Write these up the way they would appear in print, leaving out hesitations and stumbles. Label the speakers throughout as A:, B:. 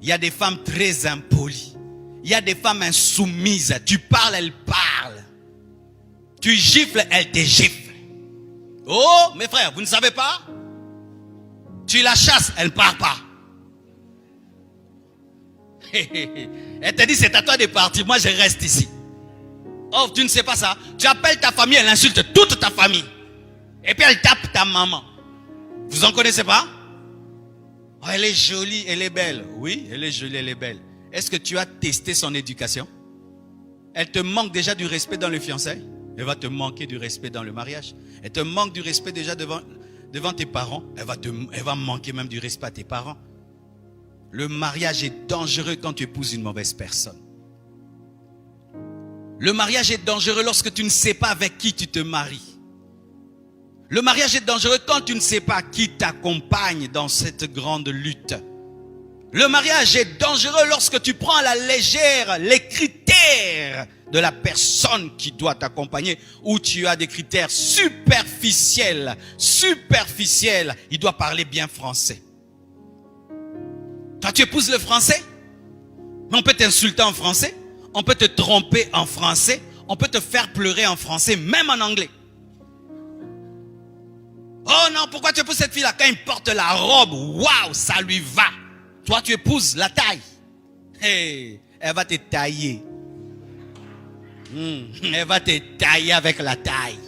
A: Il y a des femmes très impolies. Il y a des femmes insoumises. Tu parles, elles parlent. Tu gifles, elles te giflent. Oh, mes frères, vous ne savez pas? Tu la chasses, elle ne part pas. Elle te dit, c'est à toi de partir, moi je reste ici. Oh, tu ne sais pas ça. Tu appelles ta famille, elle insulte toute ta famille. Et puis elle tape ta maman. Vous en connaissez pas? Oh, elle est jolie, elle est belle. Oui, elle est jolie, elle est belle. Est-ce que tu as testé son éducation? Elle te manque déjà du respect dans le fiançailles. Elle va te manquer du respect dans le mariage. Elle te manque du respect déjà devant tes parents. Elle va manquer même du respect à tes parents. Le mariage est dangereux quand tu épouses une mauvaise personne. Le mariage est dangereux lorsque tu ne sais pas avec qui tu te maries. Le mariage est dangereux quand tu ne sais pas qui t'accompagne dans cette grande lutte. Le mariage est dangereux lorsque tu prends à la légère les critères de la personne qui doit t'accompagner, ou tu as des critères superficiels. Il doit parler bien français. Toi, tu épouses le français, mais on peut t'insulter en français, on peut te tromper en français, on peut te faire pleurer en français, même en anglais. Oh non, pourquoi tu épouses cette fille-là? Quand il porte la robe, waouh, ça lui va. Toi, tu épouses la taille. Hey, elle va te tailler. Elle va te tailler avec la taille.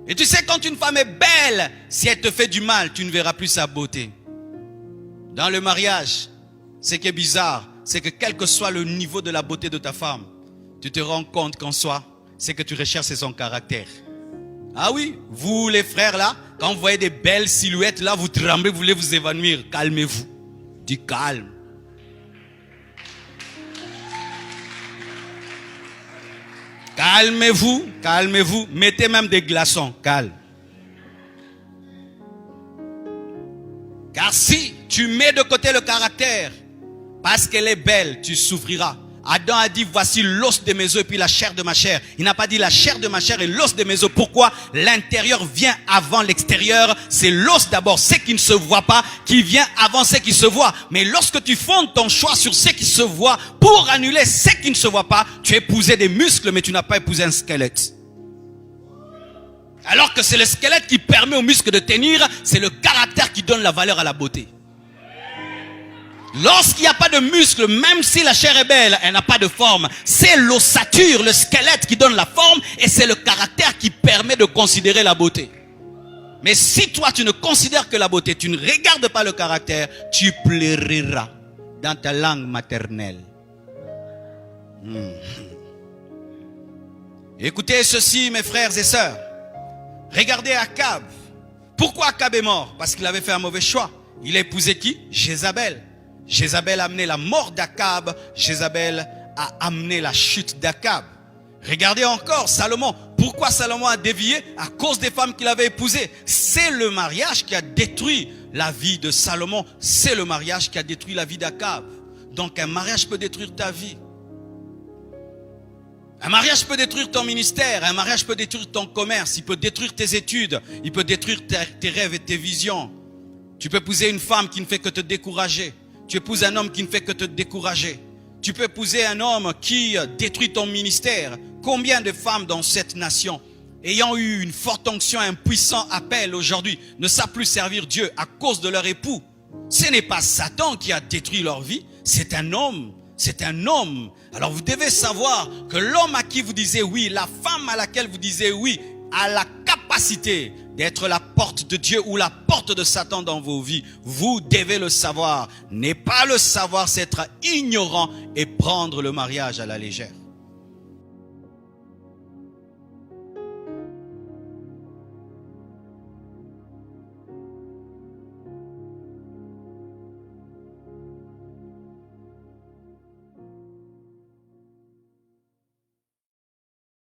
A: Et tu sais, quand une femme est belle, si elle te fait du mal, tu ne verras plus sa beauté. Dans le mariage, ce qui est bizarre, c'est que quel que soit le niveau de la beauté de ta femme, tu te rends compte qu'en soi, ce que tu recherches, c'est son caractère. Ah oui, vous les frères là, quand vous voyez des belles silhouettes là, vous tremblez, vous voulez vous évanouir. Calmez-vous. Du calme. Calmez-vous, calmez-vous. Mettez même des glaçons, calme. Car si tu mets de côté le caractère, parce qu'elle est belle, tu souffriras. Adam a dit, voici l'os de mes os et puis la chair de ma chair. Il n'a pas dit la chair de ma chair et l'os de mes os. Pourquoi? L'intérieur vient avant l'extérieur. C'est l'os d'abord, ce qui ne se voit pas, qui vient avant ce qui se voit. Mais lorsque tu fondes ton choix sur ce qui se voit, pour annuler ce qui ne se voit pas, tu as épousé des muscles, mais tu n'as pas épousé un squelette. Alors que c'est le squelette qui permet aux muscles de tenir, c'est le caractère qui donne la valeur à la beauté. Lorsqu'il n'y a pas de muscles, même si la chair est belle, elle n'a pas de forme. C'est l'ossature, le squelette qui donne la forme, et c'est le caractère qui permet de considérer la beauté. Mais si toi tu ne considères que la beauté, tu ne regardes pas le caractère, tu pleureras dans ta langue maternelle. Écoutez ceci, mes frères et sœurs. Regardez Akab. Pourquoi Akab est mort? Parce qu'il avait fait un mauvais choix. Il a épousé qui? Jézabel. Jézabel a amené la mort d'Akab. Jézabel a amené la chute d'Akab. Regardez encore Salomon. Pourquoi Salomon a dévié? À cause des femmes qu'il avait épousées. C'est le mariage qui a détruit la vie de Salomon. C'est le mariage qui a détruit la vie d'Akab. Donc un mariage peut détruire ta vie. Un mariage peut détruire ton ministère. Un mariage peut détruire ton commerce. Il peut détruire tes études. Il peut détruire tes rêves et tes visions. Tu peux épouser une femme qui ne fait que te décourager. Tu épouses un homme qui ne fait que te décourager. Tu peux épouser un homme qui détruit ton ministère. Combien de femmes dans cette nation, ayant eu une forte onction, un puissant appel aujourd'hui, ne savent plus servir Dieu à cause de leur époux? Ce n'est pas Satan qui a détruit leur vie, c'est un homme. C'est un homme. Alors vous devez savoir que l'homme à qui vous disiez oui, la femme à laquelle vous disiez oui, a la capacité d'être la porte de Dieu ou la porte de Satan dans vos vies. Vous devez le savoir. Ne pas le savoir, c'est être ignorant et prendre le mariage à la légère.